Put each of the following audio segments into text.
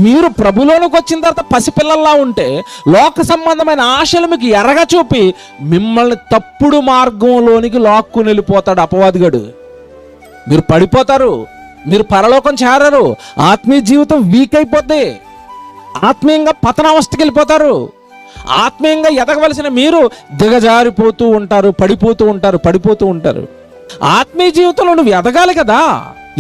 మీరు ప్రభులోనికి వచ్చిన తర్వాత పసిపిల్లల్లా ఉంటే లోక సంబంధమైన ఆశలు మీకు ఎరగా చూపి మిమ్మల్ని తప్పుడు మార్గంలోనికి లాక్కుని వెళ్ళిపోతాడు అపవాదిగాడు. మీరు పడిపోతారు, మీరు పరలోకం చేరరు, ఆత్మీయ జీవితం వీక్ అయిపోద్ది, ఆత్మీయంగా పతనావస్థకి వెళ్ళిపోతారు. ఆత్మీయంగా ఎదగవలసిన మీరు దిగజారిపోతూ ఉంటారు, పడిపోతూ ఉంటారు. ఆత్మీయ జీవితంలో నువ్వు ఎదగాలి కదా,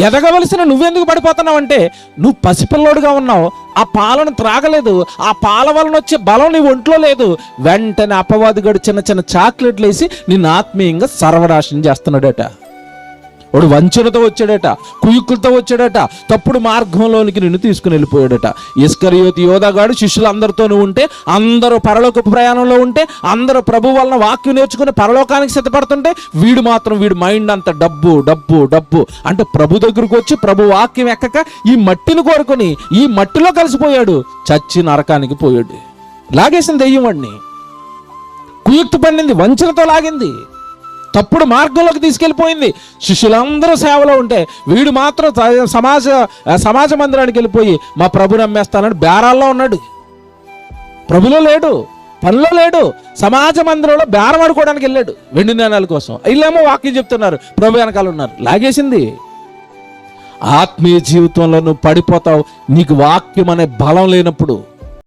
ఎదగవలసిన నువ్వెందుకు పడిపోతున్నావు అంటే నువ్వు పసిపిల్లోడుగా ఉన్నావు, ఆ పాలను త్రాగలేదు, ఆ పాల వలన వచ్చే బలం నీ ఒంట్లో లేదు. వెంటనే అపవాదిగాడు చిన్న చిన్న చాక్లెట్లు వేసి నిన్ను ఆత్మీయంగా సర్వనాశనం చేస్తున్నాడట. వాడు వంచనతో వచ్చాడట, కుయుక్కులతో వచ్చాడట, తప్పుడు మార్గంలోనికి నిన్ను తీసుకుని వెళ్ళిపోయాడట. ఇస్కరియోతు యోధాగాడు శిష్యులందరితోనూ ఉంటే, అందరూ పరలోక ప్రయాణంలో ఉంటే, అందరూ ప్రభు వలన వాక్యం నేర్చుకుని పరలోకానికి సిద్ధపడుతుంటే, వీడి మైండ్ అంత డబ్బు అంటే ప్రభు దగ్గరకు వచ్చి ప్రభు వాక్యం ఎక్కక ఈ మట్టిని కోరుకొని ఈ మట్టిలో కలిసిపోయాడు, చచ్చి నరకానికి పోయాడు. లాగేసింది దెయ్యం వాడిని, కుయుక్తి పన్నింది, వంచనతో లాగింది, తప్పుడు మార్గంలోకి తీసుకెళ్ళిపోయింది. శిష్యులందరూ సేవలో ఉంటే వీడు మాత్రం సమాజ మందిరానికి వెళ్ళిపోయి మా ప్రభు నమ్మేస్తానని బేరాల్లో ఉన్నాడు. ప్రభులో లేడు, పనిలో లేడు, సమాజ మందిరంలో బేరం ఆడుకోవడానికి వెళ్ళాడు వెండి నాణాల కోసం. వీళ్ళేమో వాక్యం చెప్తున్నారు, ప్రభు వెనకాల ఉన్నారు. లాగేసింది. ఆత్మీయ జీవితంలో నువ్వు పడిపోతావు నీకు వాక్యం అనే బలం లేనప్పుడు.